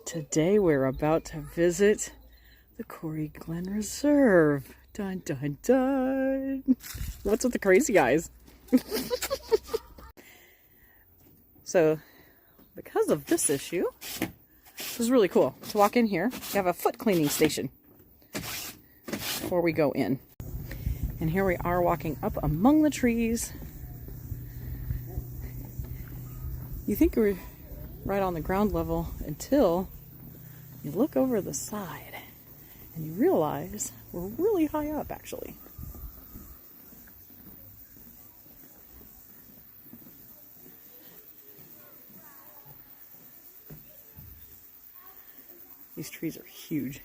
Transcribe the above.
Today we're about to visit the Kauri Glen Reserve. Dun dun dun. What's with the crazy eyes? So, because of this issue, this is really cool. To walk in here, you have a foot cleaning station before we go in. And here we are walking up among the trees. You think we're right on the ground level until you look over the side and you realize we're really high up, actually. These trees are huge.